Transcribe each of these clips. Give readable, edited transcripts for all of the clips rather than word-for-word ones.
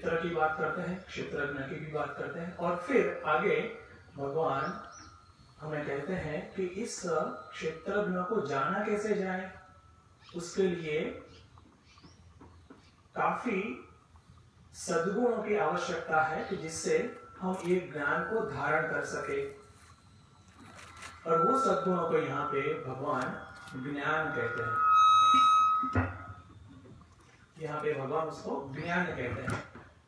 चित्र की बात करते हैं, क्षेत्रज्ञ की भी बात करते हैं, और फिर आगे भगवान हमें कहते हैं कि इस क्षेत्रज्ञ को जाना कैसे जाए। उसके लिए काफी सद्गुणों की आवश्यकता है कि जिससे हम ये ज्ञान को धारण कर सके, और वो सद्गुणों को यहाँ पे भगवान ज्ञान कहते हैं। यहाँ पे भगवान उसको ज्ञान कहते हैं।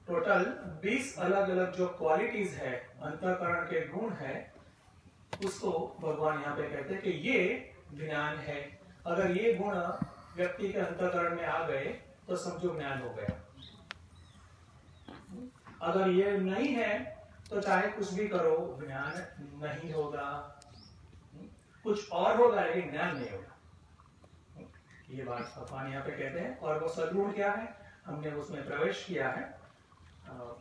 टोटल 20 अलग अलग जो क्वालिटीज है, अंतःकरण के गुण है, उसको भगवान यहाँ पे कहते हैं कि ये ज्ञान है। अगर ये गुण व्यक्ति के अंतःकरण में आ गए तो समझो ज्ञान हो गया। अगर ये नहीं है तो चाहे कुछ भी करो ज्ञान नहीं होगा। कुछ और होगा लेकिन ज्ञान नहीं होगा। ये बात भगवान यहाँ पे कहते हैं। और वो सद्गुण क्या है, हमने उसमें प्रवेश किया है।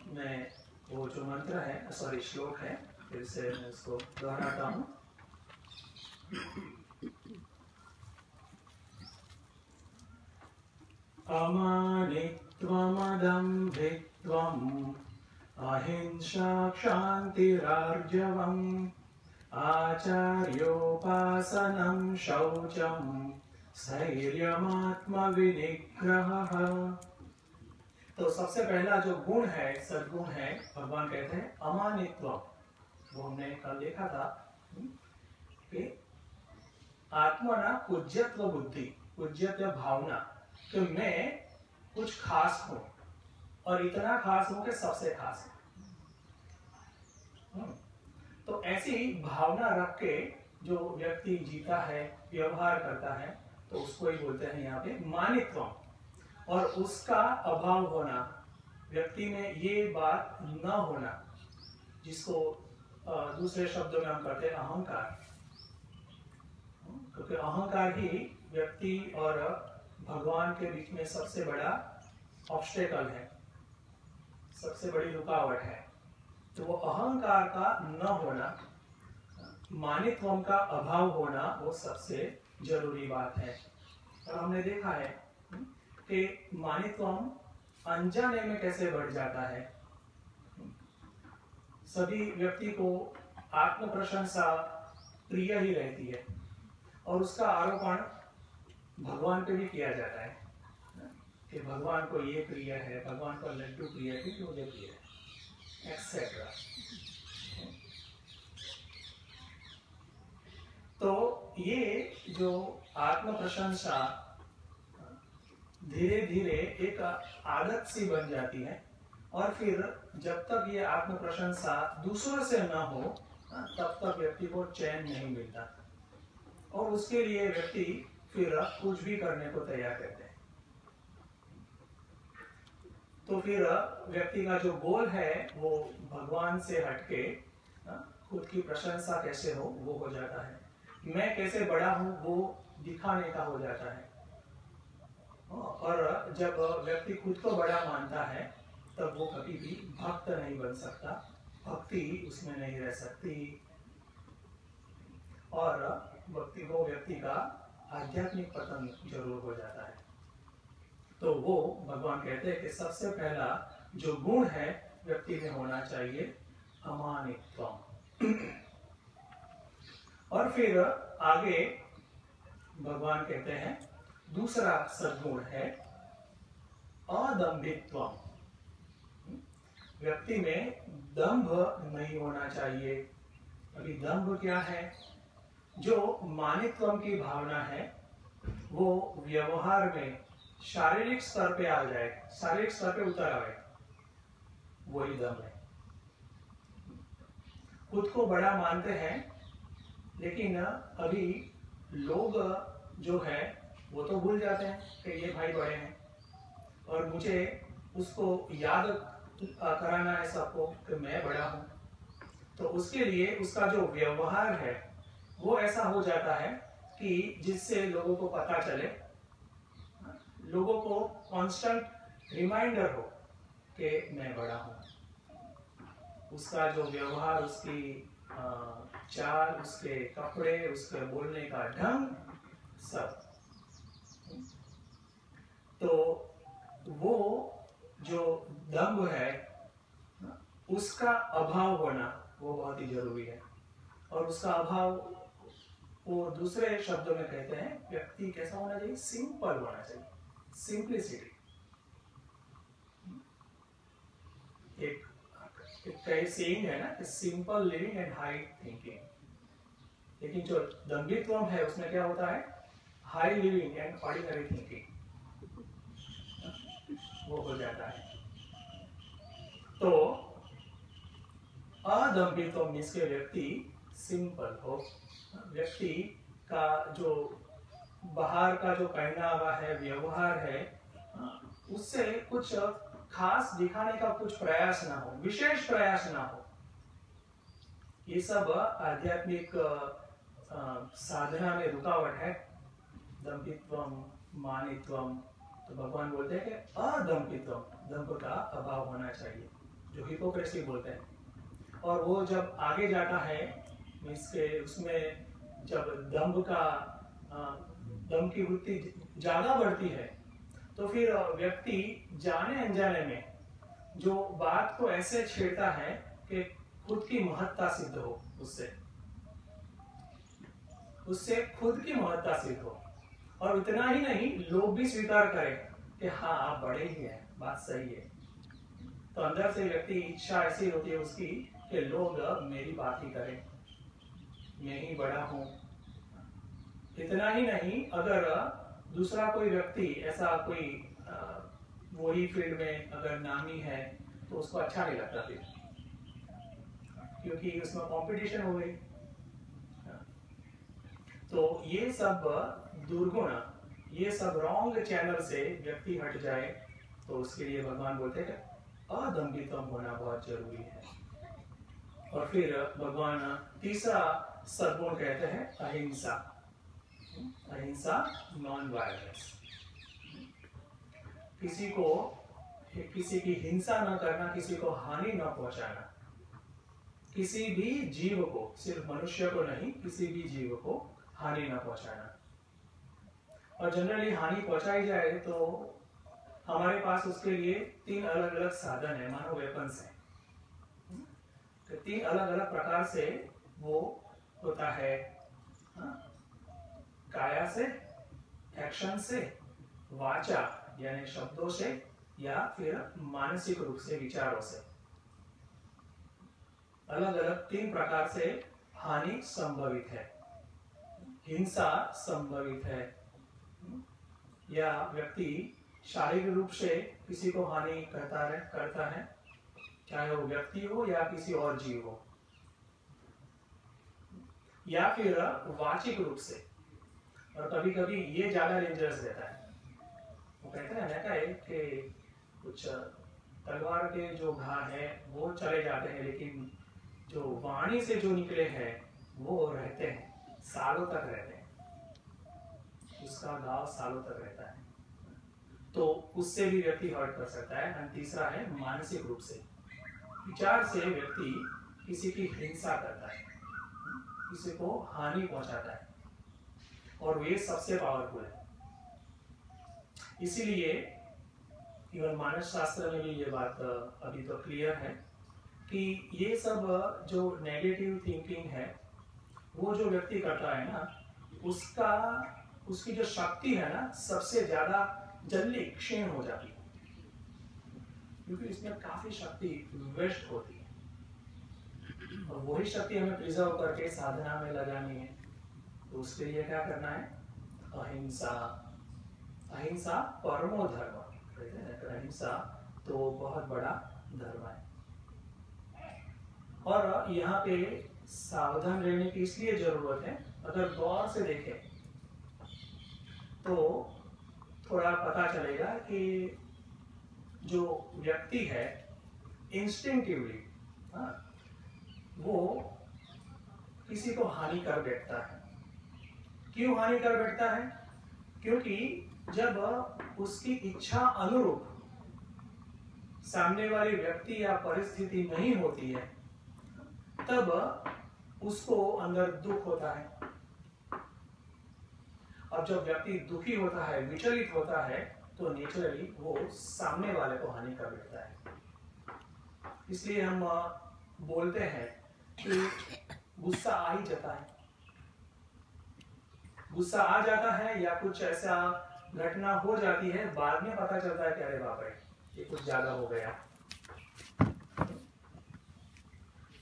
मैं वो जो मंत्र है, सॉरी श्लोक है, फिर से मैं उसको दोहराता हूँ। अमानित्वमदम्भित्वम् अहिंसा क्षान्तिरार्जवम् आचार्योपासनं शौचं स्थैर्यमात्मविनिग्रहः। तो सबसे पहला जो गुण है, सद्गुण है, भगवान कहते हैं अमानित्व। वो हमने कल देखा था कि आत्मना पूज्यत्व बुद्धि, पूज्यत्व भावना, कि मैं कुछ खास हूं और इतना खास हूं कि सबसे खास हूं। तो ऐसी भावना रख के जो व्यक्ति जीता है, व्यवहार करता है, तो उसको ही बोलते हैं यहाँ पे मानित्व। और उसका अभाव होना, व्यक्ति में ये बात न होना, जिसको दूसरे शब्दों में हम कहते हैं अहंकार। क्योंकि अहंकार ही व्यक्ति और भगवान के बीच में सबसे बड़ा ऑब्स्टेकल है, सबसे बड़ी रुकावट है। तो वो अहंकार का न होना, मानित्वम का अभाव होना, वो सबसे जरूरी बात है। और हमने देखा है कि मानित्वम अनजाने में कैसे बढ़ जाता है। सभी व्यक्ति को आत्म प्रशंसा प्रिय ही रहती है, और उसका आरोपण भगवान पे भी किया जाता है कि भगवान को ये प्रिय है, भगवान को लड्डू प्रिय है, क्योंकि मुझे प्रिय है, एक्सेट्रा। तो ये जो आत्म प्रशंसा धीरे धीरे एक आदत सी बन जाती है, और फिर जब तक ये आत्म प्रशंसा दूसरों से ना हो तब तक व्यक्ति को चैन नहीं मिलता, और उसके लिए व्यक्ति फिर कुछ भी करने को तैयार रहते हैं। तो फिर व्यक्ति का जो गोल है वो भगवान से हटके खुद की प्रशंसा कैसे हो वो हो जाता है, मैं कैसे बड़ा हूं वो दिखाने का हो जाता है। और जब व्यक्ति खुद को बड़ा मानता है तब वो कभी भी भक्त नहीं बन सकता, भक्ति उसमें नहीं रह सकती, और व्यक्ति का आध्यात्मिक पतन जरूर हो जाता है। तो वो भगवान कहते हैं कि सबसे पहला जो गुण है व्यक्ति में होना चाहिए अमानित्वम। और फिर आगे भगवान कहते हैं दूसरा सद्गुण है अदम्भित्वम। व्यक्ति में दंभ नहीं होना चाहिए। अभी दंभ क्या है? जो मानित्वम की भावना है वो व्यवहार में शारीरिक स्तर पे आ जाए, शारीरिक स्तर पे उतर आए, वही दंभ है। खुद को बड़ा मानते हैं, लेकिन अभी लोग जो है वो तो भूल जाते हैं कि ये भाई बड़े हैं, और मुझे उसको याद कराना है सबको कि मैं बड़ा हूं। तो उसके लिए उसका जो व्यवहार है वो ऐसा हो जाता है कि जिससे लोगों को पता चले, लोगों को कांस्टेंट रिमाइंडर हो कि मैं बड़ा हूं। उसका जो व्यवहार, उसकी चाल, उसके कपड़े, उसके बोलने का ढंग, सब, तो वो जो दम्भ है उसका अभाव होना वो बहुत ही जरूरी है। और उसका अभाव वो दूसरे शब्दों में कहते हैं व्यक्ति कैसा होना चाहिए, सिंपल होना चाहिए, सिंप्लिसिटी। एक सेइंग है ना कि simple living and high thinking, लेकिन जो दंभित्व है उसमें क्या होता है, high living and ordinary thinking वो हो जाता है। तो अदंभित्व मीन्स के व्यक्ति सिंपल हो, व्यक्ति का जो बाहर का जो पहनावा है, व्यवहार है, उससे कुछ खास दिखाने का कुछ प्रयास ना हो, विशेष प्रयास ना हो। ये सब आध्यात्मिक साधना में रुकावट है। दंभित्वम, मानित्वम, तो भगवान बोलते हैं कि अदंभित्वम, दंभ का अभाव होना चाहिए, जो हिपोक्रेसी बोलते हैं। और वो जब आगे जाता है मीन्स के उसमें जब दंभ की वृत्ति ज्यादा बढ़ती है तो फिर व्यक्ति जाने अनजाने में जो बात को ऐसे छेड़ता है कि खुद की महत्ता सिद्ध हो, उससे खुद की महत्ता सिद्ध हो। और इतना ही नहीं, लोग भी स्वीकार करें कि हाँ आप बड़े ही हैं, बात सही है। तो अंदर से व्यक्ति इच्छा ऐसी होती है उसकी कि लोग मेरी बात ही करें, मैं ही बड़ा हूं। इतना ही नहीं, अगर दूसरा कोई व्यक्ति ऐसा कोई वही फील्ड में अगर नामी है तो उसको अच्छा नहीं लगता फिर, क्योंकि उसमें कंपटीशन हो गई। तो ये सब दुर्गुण, ये सब रॉन्ग चैनल से व्यक्ति हट जाए तो उसके लिए भगवान बोलते हैं कि अदंभित्वम होना बहुत जरूरी है। और फिर भगवान तीसरा सद्गुण कहते हैं अहिंसा, अहिंसा, नॉन वायलेंस। किसी की हिंसा न करना, किसी को हानि न पहुंचाना, किसी भी जीव को, सिर्फ मनुष्य को नहीं, किसी भी जीव को हानि न पहुंचाना। और जनरली हानि पहुंचाई जाए तो हमारे पास उसके लिए 3 अलग अलग साधन है, मानो वेपन्स है। तो 3 अलग अलग प्रकार से वो होता है, काया से, एक्शन से, वाचा यानी शब्दों से, या फिर मानसिक रूप से, विचारों से। अलग अलग 3 प्रकार से हानि संभवित है। हिंसा संभवित है, या व्यक्ति शारीरिक रूप से किसी को हानि करता है, चाहे वो व्यक्ति हो या किसी और जीव हो, या फिर वाचिक रूप से। और कभी कभी ये ज्यादा डेंजरस रहता है। वो कहते हैं ना कि कुछ तलवार के जो घाव है वो चले जाते हैं, लेकिन जो वाणी से जो निकले हैं वो रहते हैं, सालों तक रहते हैं, उसका घाव सालों तक रहता है। तो उससे भी व्यक्ति हर्ट कर सकता है। और तीसरा है मानसिक रूप से, विचार से व्यक्ति किसी की हिंसा करता है, किसी को हानि पहुंचाता है, और ये सबसे पावरफुल है। इसीलिए इवन मानस शास्त्र में भी ये बात अभी तो क्लियर है कि ये सब जो नेगेटिव थिंकिंग है वो जो व्यक्ति करता है ना, उसकी जो शक्ति है ना, सबसे ज्यादा जल्दी क्षीण हो जाती है, क्योंकि इसमें काफी शक्ति वेस्ट होती है। और वही शक्ति हमें प्रिजर्व करके साधना में लगानी है। तो उसके लिए क्या करना है, अहिंसा। अहिंसा परमो धर्म, अहिंसा तो बहुत बड़ा धर्म है। और यहाँ पे सावधान रहने की इसलिए जरूरत है, अगर गौर से देखें तो थोड़ा पता चलेगा कि जो व्यक्ति है इंस्टिंक्टिवली वो किसी को हानि कर बैठता है। क्यों हानि कर बैठता है? क्योंकि जब उसकी इच्छा अनुरूप सामने वाली व्यक्ति या परिस्थिति नहीं होती है तब उसको अंदर दुख होता है। और जब व्यक्ति दुखी होता है, विचलित होता है, तो तो नेचुरली वो सामने वाले को हानि कर देता है। इसलिए हम बोलते हैं कि गुस्सा आ ही जाता है, गुस्सा आ जाता है या कुछ ऐसा घटना हो जाती है, बाद में पता चलता है कि अरे बाप रे ये कुछ ज्यादा हो गया।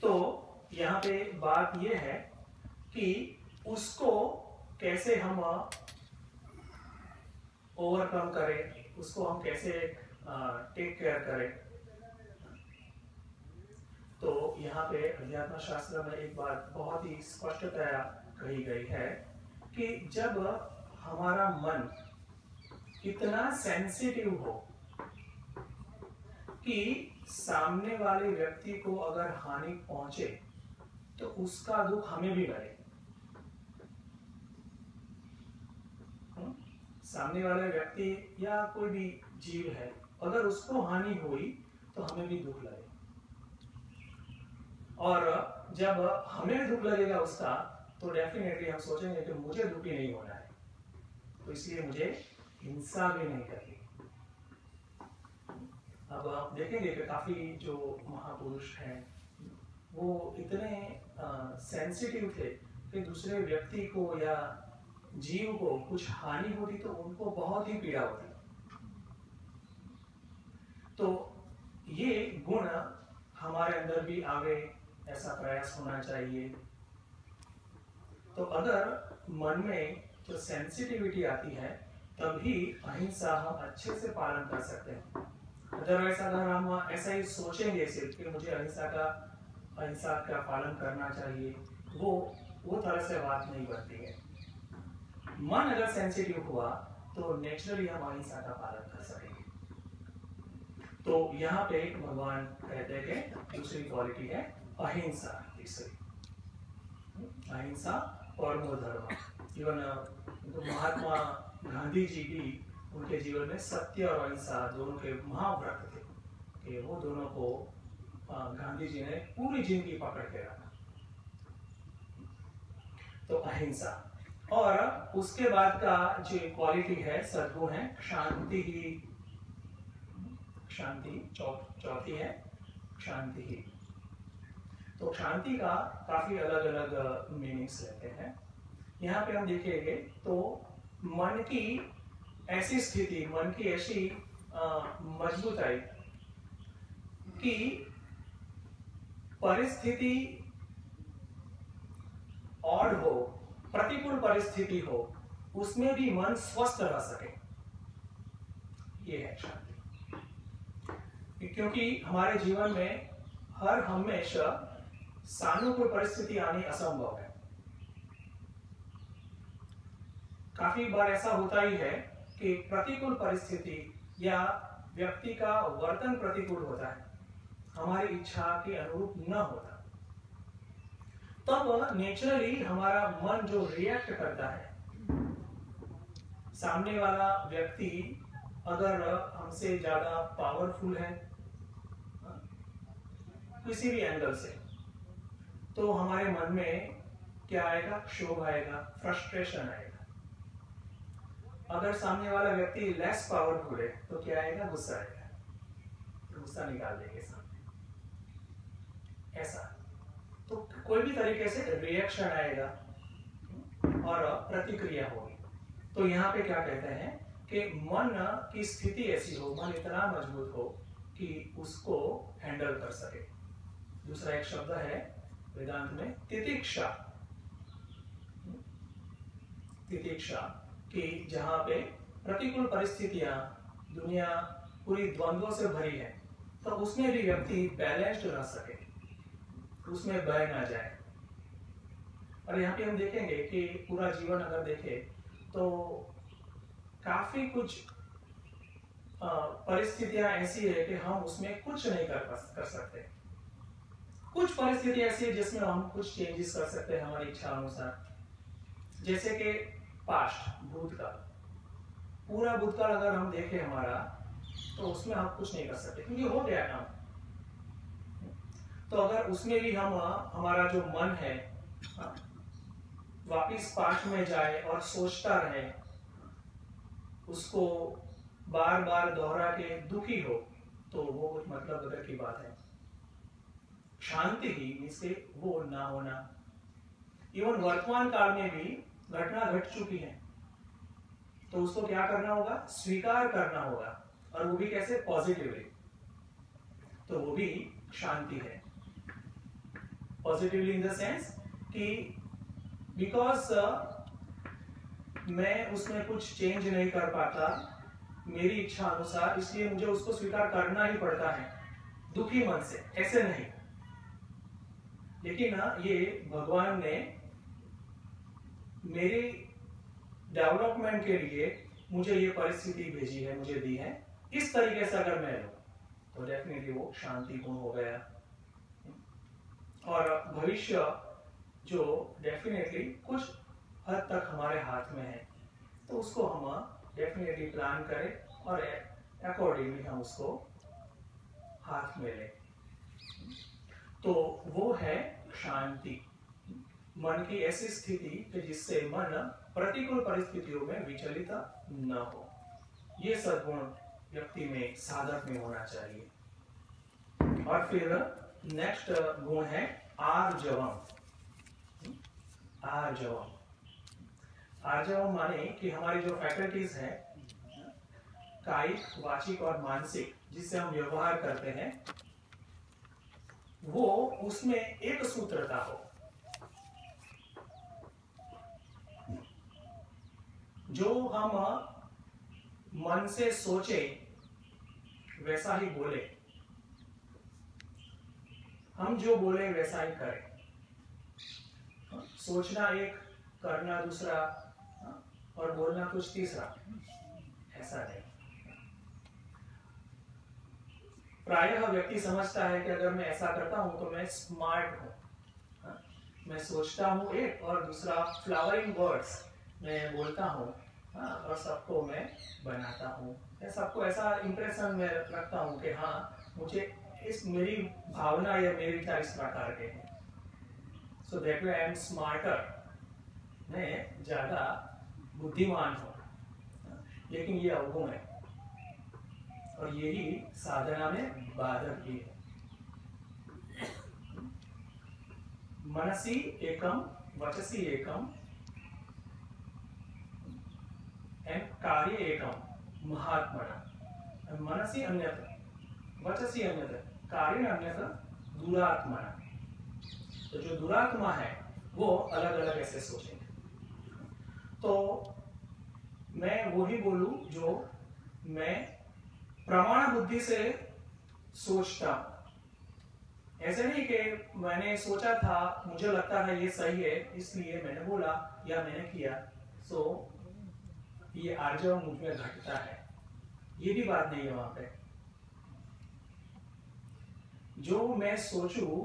तो यहाँ पे बात ये है कि उसको कैसे हम ओवरकम करें, उसको हम कैसे टेक केयर करें। तो यहाँ पे अध्यात्म शास्त्र में एक बात बहुत ही स्पष्टतया कही गई है कि जब हमारा मन इतना सेंसिटिव हो कि सामने वाले व्यक्ति को अगर हानि पहुंचे तो उसका दुख हमें भी लगे। सामने वाले व्यक्ति या कोई भी जीव है, अगर उसको हानि हुई तो हमें भी दुख लगे, और जब हमें भी दुख लगेगा उसका, तो डेफिनेटली हम सोचेंगे कि मुझे दुखी नहीं होना है, तो इसलिए मुझे हिंसा भी नहीं करनी। अब आप देखेंगे कि काफी जो महापुरुष हैं वो इतने सेंसिटिव थे कि दूसरे व्यक्ति को या जीव को कुछ हानि होती तो उनको बहुत ही पीड़ा होती। तो ये गुण हमारे अंदर भी आगे ऐसा प्रयास होना चाहिए। तो अगर मन में जो सेंसिटिविटी आती है तभी अहिंसा हम अच्छे से पालन कर सकते हैं। अदरवाइज अगर हम ऐसा ही सोचेंगे सिर्फ कि मुझे अहिंसा का पालन करना चाहिए, वो तरह से बात नहीं बनती है। मन अगर सेंसिटिव हुआ तो नेचुरली हम अहिंसा का पालन कर सकेंगे। तो यहाँ पे भगवान कहते हैं कि दूसरी क्वालिटी है अहिंसा। तीसरी अहिंसा परमो धर्म। इवन महात्मा गांधी जी भी उनके जीवन में सत्य और अहिंसा दोनों के महाव्रत थे कि वो दोनों को गांधी जी ने पूरी जिंदगी पकड़ के रखा। तो अहिंसा, और उसके बाद का जो क्वालिटी है सद्गुण है शांति ही। शांति चौथी है शांति ही। तो शांति का काफी अलग अलग मीनिंग्स रहते हैं। यहाँ पे हम देखेंगे तो मन की ऐसी स्थिति, मन की ऐसी मजबूताई कि परिस्थिति और हो, प्रतिकूल परिस्थिति हो, उसमें भी मन स्वस्थ रह सके, ये है शांति। क्योंकि हमारे जीवन में हर हमेशा सानुकूल परिस्थिति आनी असंभव है। काफी बार ऐसा होता ही है कि प्रतिकूल परिस्थिति या व्यक्ति का वर्तन प्रतिकूल होता है, हमारी इच्छा के अनुरूप न होता, तब नेचुरली हमारा मन जो रिएक्ट करता है, सामने वाला व्यक्ति अगर हमसे ज्यादा पावरफुल है किसी भी एंगल से, तो हमारे मन में क्या आएगा? क्षोभ आएगा, फ्रस्ट्रेशन आएगा। अगर सामने वाला व्यक्ति लेस पावरफुल है तो क्या आएगा? गुस्सा आएगा, गुस्सा निकाल देंगे सामने। ऐसा तो कोई भी तरीके से रिएक्शन आएगा और प्रतिक्रिया होगी। तो यहाँ पे क्या कहते हैं कि मन की स्थिति ऐसी हो, मन इतना मजबूत हो कि उसको हैंडल कर सके। दूसरा एक शब्द है वेदांत में तितिक्षा। तितिक्षा कि जहां पे प्रतिकूल परिस्थितियां, दुनिया पूरी द्वंद्वों से भरी है, तो उसमें भी व्यक्ति बैलेंस्ड रह सके, उसमें बह ना जाए। और यहाँ पे हम देखेंगे कि पूरा जीवन अगर देखें तो काफी कुछ परिस्थितियां ऐसी है कि हम उसमें कुछ नहीं कर सकते। कुछ परिस्थिति ऐसी है जिसमें हम कुछ चेंजेस कर सकते हैं हमारी इच्छा अनुसार। जैसे कि पास्ट, भूतकाल, पूरा भूतकाल अगर हम देखें हमारा, तो उसमें हम कुछ नहीं कर सकते क्योंकि हो गया काम। तो अगर उसमें भी हम हमारा जो मन है वापिस पास्ट में जाए और सोचता रहे, उसको बार बार दोहरा के दुखी हो तो वो कुछ मतलब वगैरह की बात है। शांति ही से वो ना होना। इवन वर्तमान काल में भी घटना घट चुकी है तो उसको क्या करना होगा, स्वीकार करना होगा, और वो भी कैसे, पॉजिटिवली। तो वो भी शांति है। पॉजिटिवली इन द सेंस कि बिकॉज मैं उसमें कुछ चेंज नहीं कर पाता मेरी इच्छा अनुसार, इसलिए मुझे उसको स्वीकार करना ही पड़ता है दुखी मन से, ऐसे नहीं। लेकिन ये भगवान ने मेरी डेवलपमेंट के लिए मुझे ये परिस्थिति भेजी है, मुझे दी है, इस तरीके से अगर मैं लूं तो डेफिनेटली वो शांति गुण हो गया। और भविष्य जो डेफिनेटली कुछ हद तक हमारे हाथ में है तो उसको हम डेफिनेटली प्लान करें और अकॉर्डिंगली हम उसको हाथ में लें। तो वो है शांति, मन की ऐसी स्थिति कि जिससे मन प्रतिकूल परिस्थितियों में विचलित न हो। ये सद्गुण व्यक्ति में, साधक में होना चाहिए। और फिर नेक्स्ट गुण है आर्जवम। आर्जवम, आर्जवम माने कि हमारी जो फैकल्टीज है, कायिक, वाचिक और मानसिक, जिससे हम व्यवहार करते हैं, वो उसमें एक सूत्रता हो। जो हम मन से सोचे वैसा ही बोले, हम जो बोले वैसा ही करें। सोचना एक, करना दूसरा, और बोलना कुछ तीसरा, ऐसा नहीं। प्रायः व्यक्ति समझता है कि अगर मैं ऐसा करता हूं तो मैं स्मार्ट हूं। मैं सोचता हूं एक और दूसरा फ्लावरिंग वर्ड्स मैं बोलता हूं, और सबको मैं बनाता हूं, सबको ऐसा इंप्रेशन में रखता हूं कि हाँ मुझे इस, मेरी भावना या मेरे विचार इस प्रकार के हैं। So that way I am smarter, मैं ज्यादा बुद्धिमान हूं। लेकिन ये अवगुण है और यही साधना में बाधक भी है। मनसी एकम, वचसी एकम एंड कार्य एकम महात्मना। मनसी अन्यथा, वचसी अन्यथा, कार्य अन्यथा दुरात्मना। तो जो दुरात्मा है वो अलग अलग ऐसे सोचेंगे। तो मैं वही बोलूं जो मैं प्रमाण बुद्धि से सोचता हूं। ऐसे नहीं कि मैंने सोचा था, मुझे लगता है ये सही है इसलिए मैंने बोला या मैंने किया, सो ये आर्जव मुझ में घटता है, ये भी बात नहीं है। वहां पे जो मैं सोचूं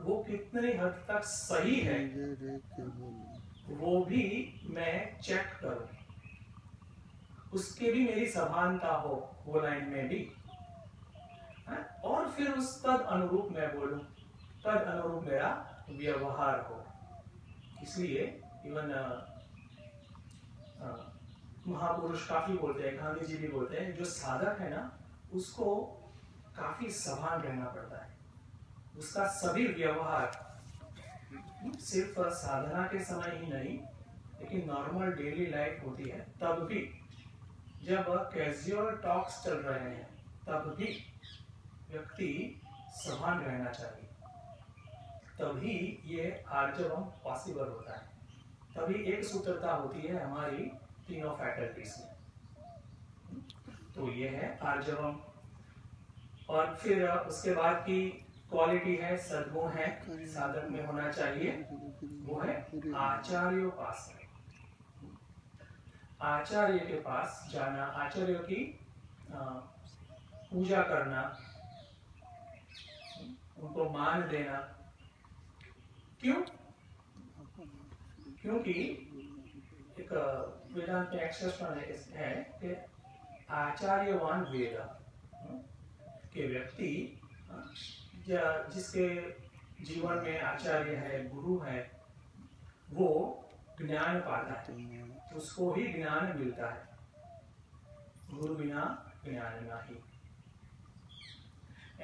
वो कितनी हद तक सही है वो भी मैं चेक करूं, उसके भी मेरी समानता हो वो लाइन में भी, और फिर उस तद अनुरूप मैं बोलूं, तद अनुरूप मेरा व्यवहार हो। इसलिए इवन महापुरुष काफी बोलते हैं, गांधी जी भी बोलते हैं, जो साधक है ना उसको काफी सावधान रहना पड़ता है। उसका सभी व्यवहार सिर्फ साधना के समय ही नहीं, लेकिन नॉर्मल डेली लाइफ होती है तब भी, जब कैजुअल टॉक्स चल रहे हैं तब भी व्यक्ति सावधान रहना चाहिए। तभी ये आर्जवम पॉसिबल होता है, तभी एक सूत्रता होती है हमारी तीनों फैकल्टीज में। तो ये है आर्जवम। और फिर उसके बाद की क्वालिटी है, सद्गुण है, साधक में होना चाहिए, वो है आचार्योपासना। आचार्य के पास जाना, आचार्य की पूजा करना, उनको मान देना। क्यों? क्योंकि एक वेदांत में एक्सप्रेशन है कि आचार्यवान वेद, के व्यक्ति जिसके जीवन में आचार्य है, गुरु है, वो ज्ञान पाता है, उसको ही ज्ञान मिलता है। गुरु बिना ज्ञान नहीं।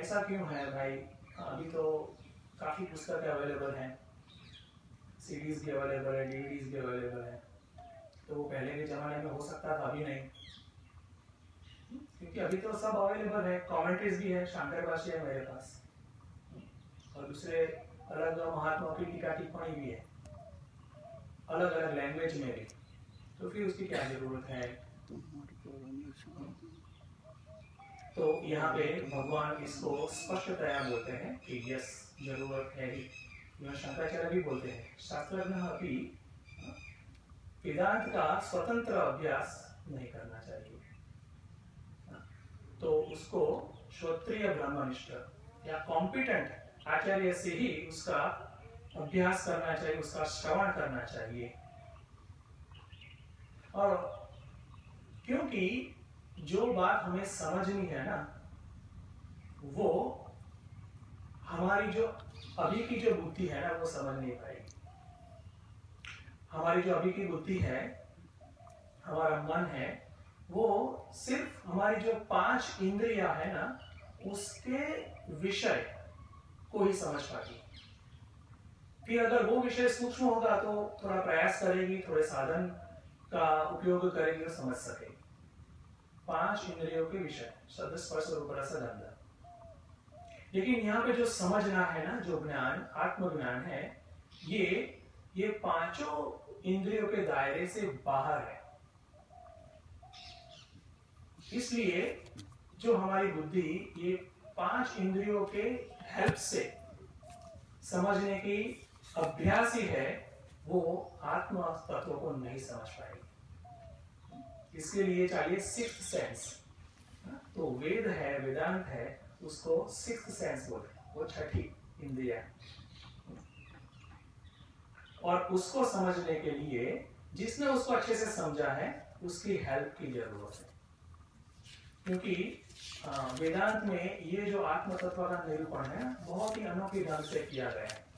ऐसा क्यों है भाई? अभी तो काफ़ी पुस्तकें अवेलेबल हैं, सीडीज भी अवेलेबल है, डीवीडीज भी अवेलेबल है। तो वो पहले के ज़माने में हो सकता था, अभी नहीं, क्योंकि अभी तो सब अवेलेबल है। कमेंट्रीज भी है, शांकर भाष्य है मेरे पास, और दूसरे अलग महात्माओं की टीका टिप्पणी भी है, अलग अलग लैंग्वेज में भी। तो फिर उसकी क्या जरूरत है? तो यहाँ पे भगवान इसको स्पष्टतया बोलते हैं कि यस, जरूरत है ही। शंकराचार्य भी बोलते हैं, शास्त्रज्ञ अभी वेदांत का स्वतंत्र अभ्यास नहीं करना चाहिए। तो उसको श्रोत्रिय ब्रह्मनिष्ठ या कॉम्पिटेंट आचार्य से ही उसका अभ्यास करना चाहिए, उसका श्रवण करना चाहिए। और क्योंकि जो बात हमें समझनी है ना, वो हमारी जो अभी की जो बुद्धि है ना, वो समझ नहीं पाएगी। हमारी जो अभी की बुद्धि है, हमारा मन है, वो सिर्फ हमारी जो 5 इंद्रियां है ना, उसके विषय को ही समझ पाती। फिर अगर वो विषय सूक्ष्म होगा तो थोड़ा प्रयास करेगी, थोड़े साधन का उपयोग करेगी तो समझ सकेगी। 5 इंद्रियों के विषय, शब्द, स्पर्श, रूप, रस, गंध। लेकिन यहाँ पे जो समझना है ना, जो ज्ञान, आत्मज्ञान है, ये 5 इंद्रियों के दायरे से बाहर है। इसलिए जो हमारी बुद्धि ये 5 इंद्रियों के हेल्प से समझने की अभ्यासी है, वो आत्म तत्व को नहीं समझ पाएगी। इसके लिए चाहिए 6th सेंस। तो वेद है, वेदांत है, उसको 6th सेंस बोलते हैं, वो 6ठी इंद्रिया। और उसको समझने के लिए जिसने उसको अच्छे से समझा है, उसकी हेल्प की जरूरत है। क्योंकि वेदांत में ये जो आत्म तत्व का निरूपण है, बहुत ही अनोखे ढंग से किया गया है।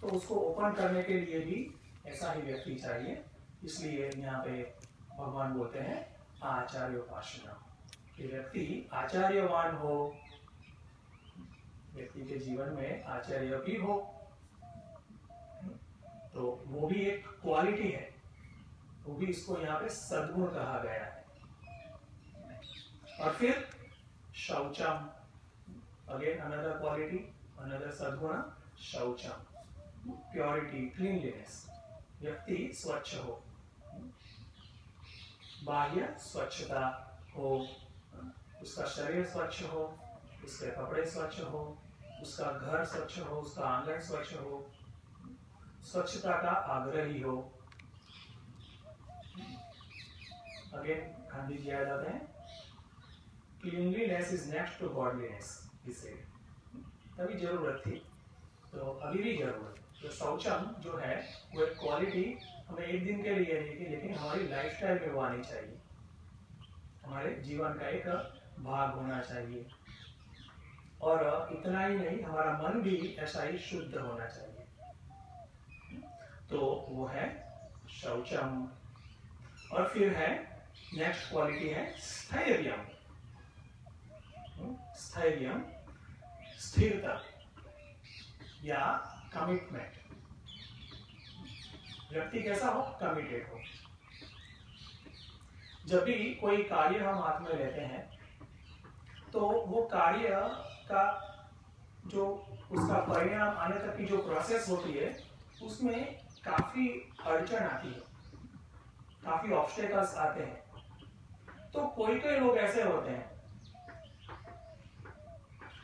तो उसको ओपन करने के लिए भी ऐसा ही व्यक्ति चाहिए। इसलिए यहाँ पे भगवान बोलते हैं आचार्योपासना, कि व्यक्ति आचार्यवान हो, व्यक्ति के जीवन में आचार्य भी हो। तो वो भी एक क्वालिटी है, वो भी इसको यहाँ पे सद्गुण कहा गया है। और फिर शौचम, अगेन अनदर क्वालिटी, अनदर सद्गुण, शौचम, प्योरिटी, क्लीनलीनेस। व्यक्ति स्वच्छ हो, बाह्य स्वच्छता हो, उसका शरीर स्वच्छ हो, उसके कपड़े स्वच्छ हो, उसका घर स्वच्छ हो, उसका आंगन स्वच्छ हो, स्वच्छता का आग्रही हो। अगेन गांधी जी याद आते हैं, cleanliness is next to godliness, इसे तभी जरूरत थी, तो अभी भी जरूरत। तो शौचम जो है वो एक क्वालिटी हमें एक दिन के लिए नहीं थी, लेकिन हमारी लाइफस्टाइल में वो आनी चाहिए, हमारे जीवन का एक भाग होना चाहिए। और इतना ही नहीं, हमारा मन भी ऐसा ही शुद्ध होना चाहिए। तो वो है शौचम। और फिर है नेक्स्ट क्वालिटी है स्थैर्यम। स्थैर्यम, स्थिरता या कमिटमेंट। व्यक्ति कैसा हो? कमिटेड हो। जब भी कोई कार्य हम हाथ में लेते हैं, तो वो कार्य का जो उसका परिणाम आने तक की जो प्रोसेस होती है, उसमें काफी अड़चन आती है, काफी ऑब्स्टेकल्स आते हैं। तो कोई लोग ऐसे होते हैं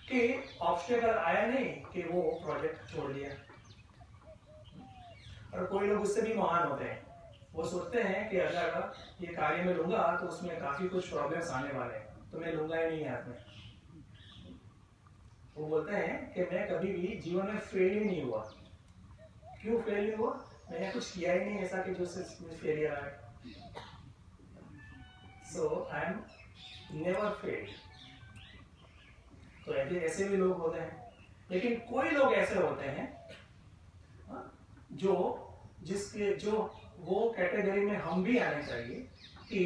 कि ऑब्स्टेकल आया नहीं कि वो प्रोजेक्ट छोड़ दिया। और कोई लोग उससे भी महान होते हैं, वो सोचते हैं कि अगर ये कार्य में लूंगा तो उसमें काफी कुछ प्रॉब्लम्स आने वाले हैं, तो मैं लूंगा ही नहीं हाथ में। वो बोलते हैं कि मैं कभी भी जीवन में फेल ही नहीं हुआ। क्यों फेल नहीं हुआ? मैंने कुछ किया ही नहीं ऐसा कि जो फेलियर आए। सो आई एम नेवर फेल्ड। तो ऐसे भी लोग होते हैं। लेकिन कोई लोग ऐसे होते हैं जो वो कैटेगरी में हम भी आने चाहिए कि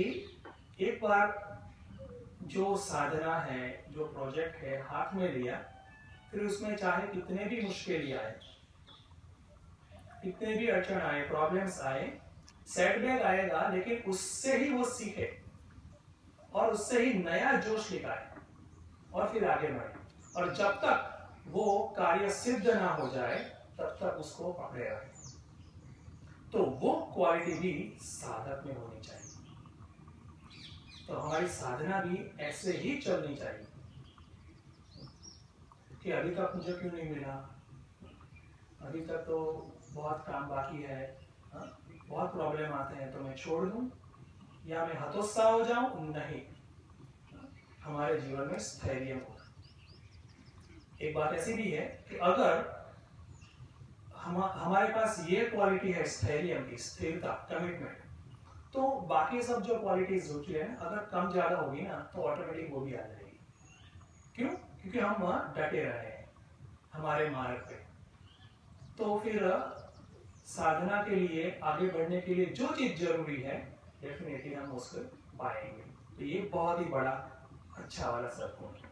एक बार जो साधना है, जो प्रोजेक्ट है हाथ में लिया, फिर उसमें चाहे कितने भी मुश्किल आए, कितने भी अड़चन आए, प्रॉब्लम्स आए, सेटबैक आएगा, लेकिन उससे ही वो सीखे और उससे ही नया जोश निकाले और फिर आगे बढ़े। और जब तक वो कार्य सिद्ध ना हो जाए तब तक उसको पकड़े रहे। तो वो क्वालिटी भी साधक में होनी चाहिए। तो हमारी साधना भी ऐसे ही चलनी चाहिए कि अभी तक मुझे क्यों नहीं मिला, अभी तक तो बहुत काम बाकी है, बहुत प्रॉब्लम आते हैं, तो मैं छोड़ दूं या मैं हतोत्साह हो जाऊं? नहीं, हमारे जीवन में स्थैर्य होगा। एक बात ऐसी भी है कि अगर हमारे पास ये क्वालिटी है स्थैर्य की, स्थिरता, कमिटमेंट, तो बाकी सब जो क्वालिटीज होती है अगर कम ज्यादा होगी ना तो ऑटोमेटिक वो भी आ जाएगी। क्यों? क्योंकि हम डटे रहे हैं हमारे मार्ग पे। तो फिर साधना के लिए, आगे बढ़ने के लिए जो चीज जरूरी है डेफिनेटली हम उसको पाएंगे। तो ये बहुत ही बड़ा अच्छा वाला सद्गुण है।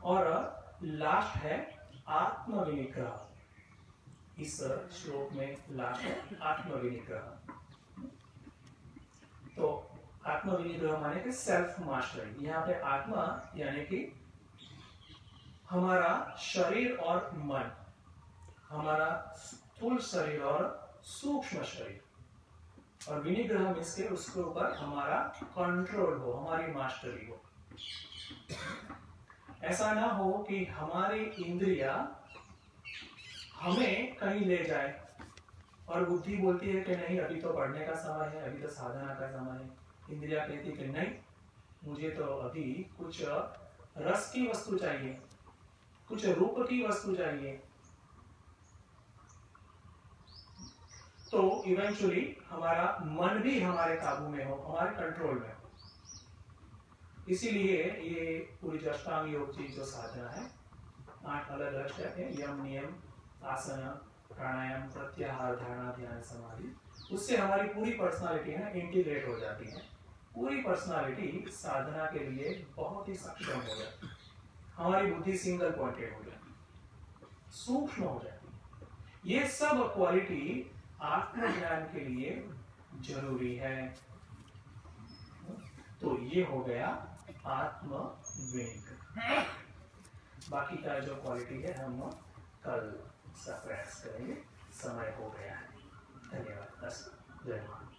और लास्ट है आत्मविनिग्रह। इस श्लोक में लास्ट है आत्मविनिग्रह। तो आत्मविनिग्रह माने कि सेल्फ मास्टरी। यहाँ पे आत्मा यानी कि हमारा शरीर और मन, हमारा स्थूल शरीर और सूक्ष्म शरीर, और विनिग्रह मीन्स के उसके ऊपर हमारा कंट्रोल हो, हमारी मास्टरी हो। ऐसा ना हो कि हमारी इंद्रिया हमें कहीं ले जाए और बुद्धि बोलती है कि नहीं अभी तो पढ़ने का समय है, अभी तो साधना का समय है। इंद्रिया कहती है कि नहीं, मुझे तो अभी कुछ रस की वस्तु चाहिए, कुछ रूप की वस्तु चाहिए। तो इवेंचुअली हमारा मन भी हमारे काबू में हो, हमारे कंट्रोल में हो। इसीलिए ये पूरी अष्टांग योग की जो साधना है, 8 अलग अलग स्टेप है, यम, नियम, आसन, प्राणायाम, प्रत्याहार, धारणा, ध्यान, समाधि, उससे हमारी पूरी पर्सनालिटी है ना इंटीग्रेट हो जाती है। पूरी पर्सनालिटी साधना के लिए बहुत ही सक्षम हो जाती है। हमारी बुद्धि सिंगल पॉइंटेड हो जाती है, सूक्ष्म हो जाती है। ये सब क्वालिटी आत्मज्ञान के लिए जरूरी है। तो ये हो गया आत्मविनिग्रह। बाकी का जो क्वालिटी है हम कल प्रयास करेंगे। समय हो गया है। धन्यवाद। जय माता।